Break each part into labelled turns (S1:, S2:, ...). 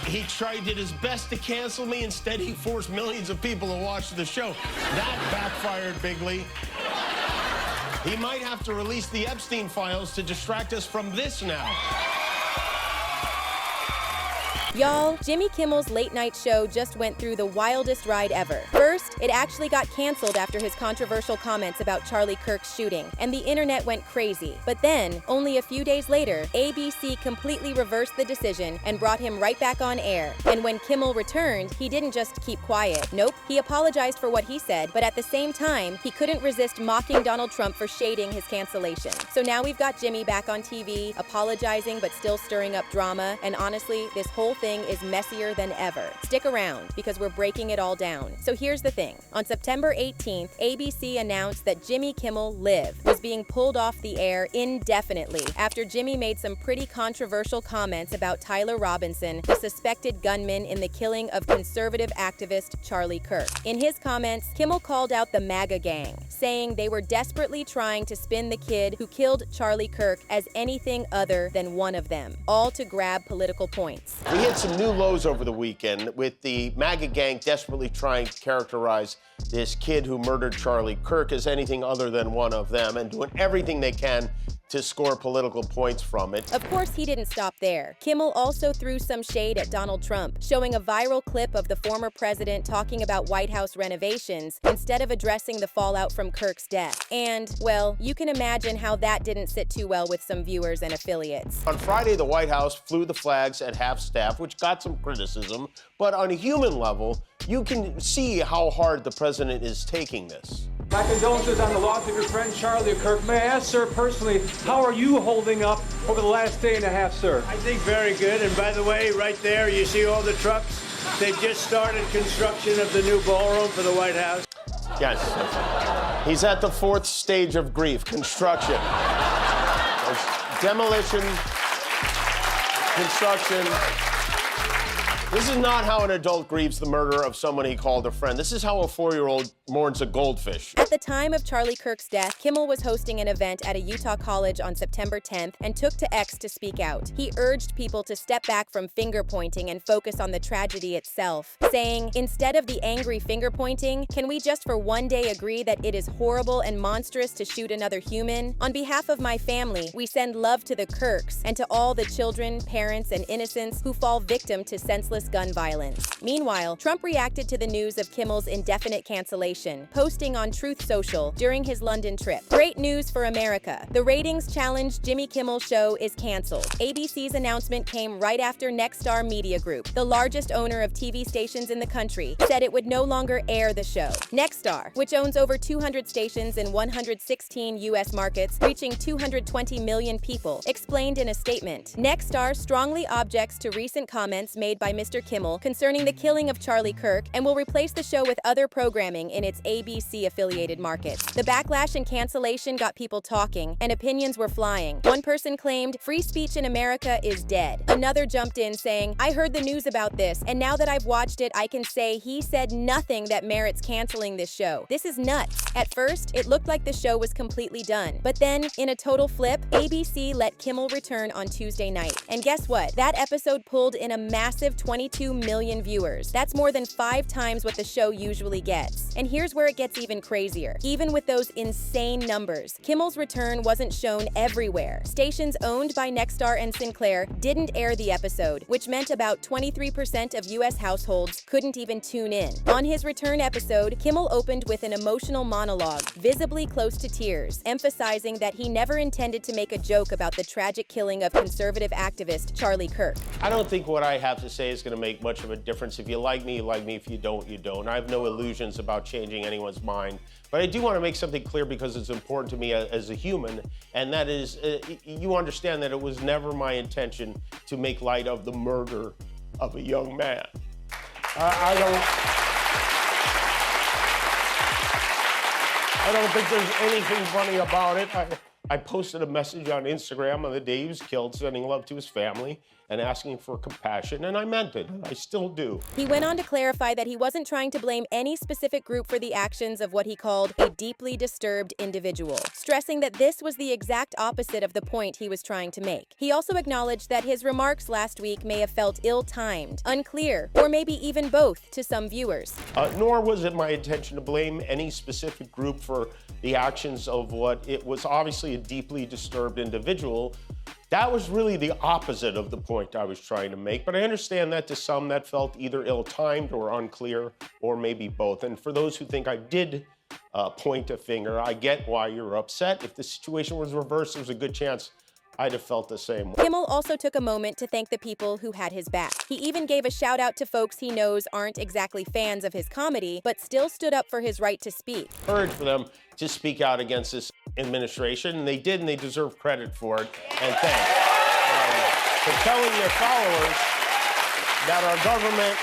S1: He did his best to cancel me. Instead, he forced millions of people to watch the show. That backfired bigly. He might have to release the Epstein files to distract us from this now.
S2: Y'all, Jimmy Kimmel's late-night show just went through the wildest ride ever. First, it actually got canceled after his controversial comments about Charlie Kirk's shooting, and the internet went crazy. But then, only a few days later, ABC completely reversed the decision and brought him right back on air. And when Kimmel returned, he didn't just keep quiet. Nope, he apologized for what he said, but at the same time, he couldn't resist mocking Donald Trump for shading his cancellation. So now we've got Jimmy back on TV, apologizing but still stirring up drama, and honestly, this whole thing is messier than ever. Stick around, because we're breaking it all down. So here's the thing. On September 18th, ABC announced that Jimmy Kimmel Live was being pulled off the air indefinitely after Jimmy made some pretty controversial comments about Tyler Robinson, the suspected gunman in the killing of conservative activist Charlie Kirk. In his comments, Kimmel called out the MAGA gang, saying they were desperately trying to spin the kid who killed Charlie Kirk as anything other than one of them, all to grab political points.
S1: We hit some new lows over the weekend with the MAGA gang desperately trying to characterize this kid who murdered Charlie Kirk as anything other than one of them and doing everything they can to score political points from it.
S2: Of course, he didn't stop there. Kimmel also threw some shade at Donald Trump, showing a viral clip of the former president talking about White House renovations instead of addressing the fallout from Kirk's death. And, well, you can imagine how that didn't sit too well with some viewers and affiliates.
S1: On Friday, the White House flew the flags at half-staff, which got some criticism, but on a human level, you can see how hard the president is taking this.
S3: My condolences on the loss of your friend Charlie Kirk. May I ask, sir, personally, how are you holding up over the last day and a half, sir?
S4: I think very good. And by the way, right there, you see all the trucks? They just started construction of the new ballroom for the White House.
S1: Yes. He's at the fourth stage of grief, construction. There's demolition, construction. This is not how an adult grieves the murder of someone he called a friend. This is how a 4-year-old mourns a goldfish.
S2: At the time of Charlie Kirk's death, Kimmel was hosting an event at a Utah college on September 10th and took to X to speak out. He urged people to step back from finger-pointing and focus on the tragedy itself, saying, instead of the angry finger-pointing, can we just for one day agree that it is horrible and monstrous to shoot another human? On behalf of my family, we send love to the Kirks and to all the children, parents, and innocents who fall victim to senseless gun violence. Meanwhile, Trump reacted to the news of Kimmel's indefinite cancellation, posting on Truth Social during his London trip. Great news for America. The ratings challenge Jimmy Kimmel show is canceled. ABC's announcement came right after Nexstar Media Group, the largest owner of TV stations in the country, said it would no longer air the show. Nexstar, which owns over 200 stations in 116 U.S. markets, reaching 220 million people, explained in a statement. Nexstar strongly objects to recent comments made by Mr. Kimmel concerning the killing of Charlie Kirk and will replace the show with other programming in its ABC-affiliated markets. The backlash and cancellation got people talking, and opinions were flying. One person claimed, "Free speech in America is dead." Another jumped in saying, "I heard the news about this, and now that I've watched it, I can say he said nothing that merits canceling this show. This is nuts." At first, it looked like the show was completely done. But then, in a total flip, ABC let Kimmel return on Tuesday night. And guess what? That episode pulled in a massive 22 million viewers. That's more than 5 times what the show usually gets. And here's where it gets even crazier. Even with those insane numbers, Kimmel's return wasn't shown everywhere. Stations owned by Nexstar and Sinclair didn't air the episode, which meant about 23% of U.S. households couldn't even tune in. On his return episode, Kimmel opened with an emotional monologue, visibly close to tears, emphasizing that he never intended to make a joke about the tragic killing of conservative activist Charlie Kirk.
S1: I don't think what I have to say is going to make much of a difference. If you like me, you like me. If you don't, you don't. I have no illusions about changing anyone's mind. But I do want to make something clear because it's important to me as a human, and that is, you understand that it was never my intention to make light of the murder of a young man. I don't think there's anything funny about it. I posted a message on Instagram on the day he was killed, sending love to his family and asking for compassion, and I meant it, and I still do.
S2: He went on to clarify that he wasn't trying to blame any specific group for the actions of what he called a deeply disturbed individual, stressing that this was the exact opposite of the point he was trying to make. He also acknowledged that his remarks last week may have felt ill-timed, unclear, or maybe even both to some viewers.
S1: Nor was it my intention to blame any specific group for the actions of what it was obviously a deeply disturbed individual. That was really the opposite of the point I was trying to make, but I understand that to some that felt either ill-timed or unclear, or maybe both. And for those who think I did point a finger, I get why you're upset. If the situation was reversed, there's a good chance I'd have felt the same way.
S2: Kimmel also took a moment to thank the people who had his back. He even gave a shout out to folks he knows aren't exactly fans of his comedy, but still stood up for his right to speak.
S1: Urge for them to speak out against this administration, and they did, and they deserve credit for it, and thanks. For telling their followers that our government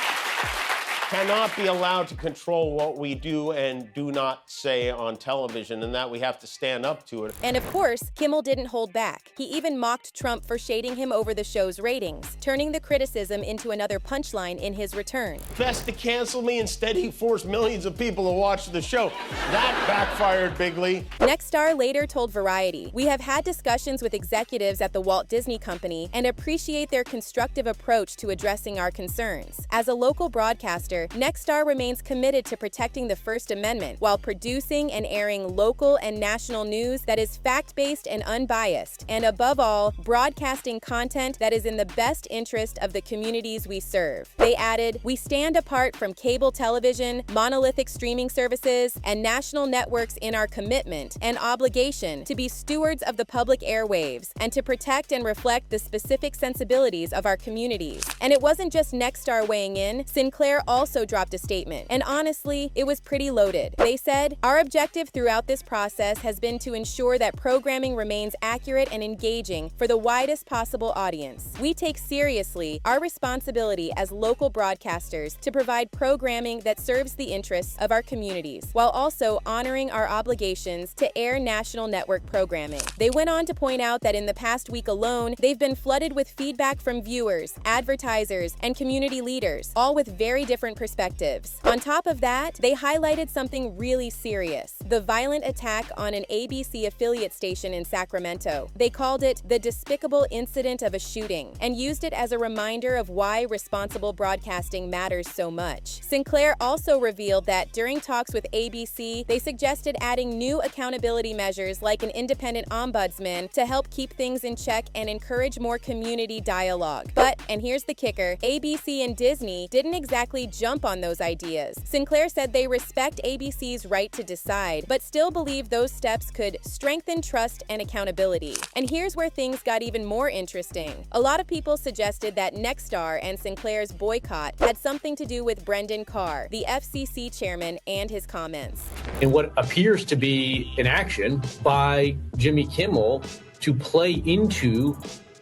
S1: cannot be allowed to control what we do and do not say on television, and that we have to stand up to it.
S2: And of course, Kimmel didn't hold back. He even mocked Trump for shading him over the show's ratings, turning the criticism into another punchline in his return.
S1: Best to cancel me, instead he forced millions of people to watch the show. That backfired bigly.
S2: Nexstar later told Variety, "We have had discussions with executives at the Walt Disney Company and appreciate their constructive approach to addressing our concerns. As a local broadcaster, Nexstar remains committed to protecting the First Amendment while producing and airing local and national news that is fact-based and unbiased, and above all, broadcasting content that is in the best interest of the communities we serve." They added, "We stand apart from cable television, monolithic streaming services, and national networks in our commitment and obligation to be stewards of the public airwaves and to protect and reflect the specific sensibilities of our communities." And it wasn't just Nexstar weighing in. Sinclair also dropped a statement, and honestly, it was pretty loaded. They said, "Our objective throughout this process has been to ensure that programming remains accurate and engaging for the widest possible audience. We take seriously our responsibility as local broadcasters to provide programming that serves the interests of our communities, while also honoring our obligations to air national network programming." They went on to point out that in the past week alone, they've been flooded with feedback from viewers, advertisers, and community leaders, all with very different perspectives. On top of that, they highlighted something really serious: the violent attack on an ABC affiliate station in Sacramento. They called it the despicable incident of a shooting and used it as a reminder of why responsible broadcasting matters so much. Sinclair also revealed that during talks with ABC, they suggested adding new accountability measures like an independent ombudsman to help keep things in check and encourage more community dialogue. But, and here's the kicker, ABC and Disney didn't exactly jump on those ideas. Sinclair said they respect ABC's right to decide, but still believe those steps could strengthen trust and accountability. And here's where things got even more interesting. A lot of people suggested that Nexstar and Sinclair's boycott had something to do with Brendan Carr, the FCC chairman, and his comments.
S5: In what appears to be an action by Jimmy Kimmel to play into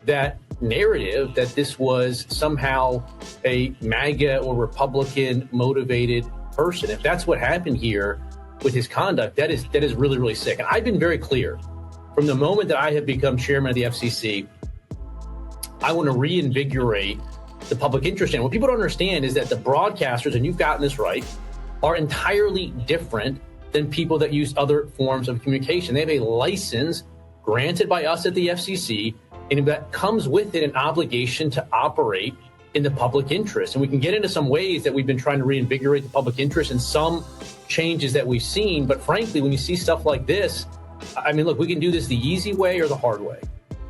S5: that narrative that this was somehow a MAGA or Republican motivated person. If that's what happened here with his conduct, that is really, really sick. And I've been very clear from the moment that I have become chairman of the FCC, I want to reinvigorate the public interest. And what people don't understand is that the broadcasters, and you've gotten this right, are entirely different than people that use other forms of communication. They have a license granted by us at the FCC, and that comes with it an obligation to operate in the public interest. And we can get into some ways that we've been trying to reinvigorate the public interest and some changes that we've seen. But frankly, when you see stuff like this, I mean, look, we can do this the easy way or the hard way.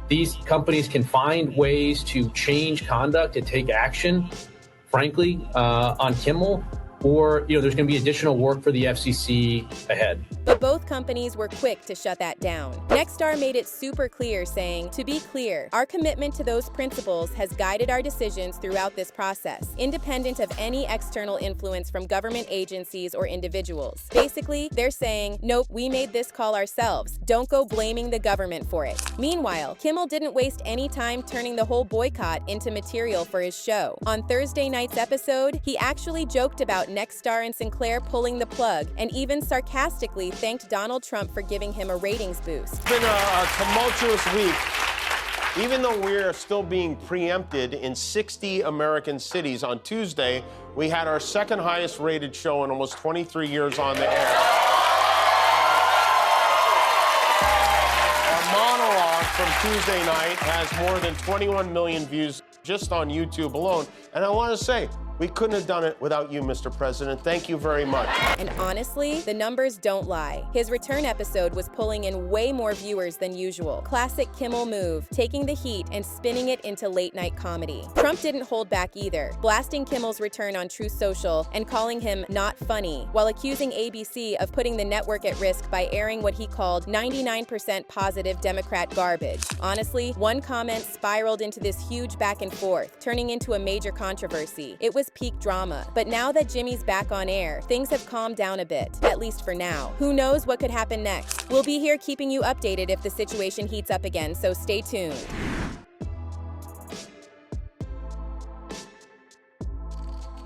S5: These companies can find ways to change conduct and take action, frankly, on Kimmel, or there's going to be additional work for the FCC ahead.
S2: But both companies were quick to shut that down. Nexstar made it super clear, saying, "To be clear, our commitment to those principles has guided our decisions throughout this process, independent of any external influence from government agencies or individuals." Basically, they're saying, nope, we made this call ourselves. Don't go blaming the government for it. Meanwhile, Kimmel didn't waste any time turning the whole boycott into material for his show. On Thursday night's episode, he actually joked about Nexstar and Sinclair pulling the plug and even sarcastically thanked Donald Trump for giving him a ratings boost.
S1: It's been a tumultuous week. Even though we're still being preempted in 60 American cities, on Tuesday, we had our second highest rated show in almost 23 years on the air. Our monologue from Tuesday night has more than 21 million views just on YouTube alone. And I want to say, we couldn't have done it without you, Mr. President. Thank you very much.
S2: And honestly, the numbers don't lie. His return episode was pulling in way more viewers than usual. Classic Kimmel move, taking the heat and spinning it into late-night comedy. Trump didn't hold back either, blasting Kimmel's return on Truth Social and calling him not funny, while accusing ABC of putting the network at risk by airing what he called 99% positive Democrat garbage. Honestly, one comment spiraled into this huge back and forth, turning into a major controversy. It was peak drama. But now that Jimmy's back on air, things have calmed down a bit, at least for now. Who knows what could happen next? We'll be here keeping you updated if the situation heats up again, so stay tuned.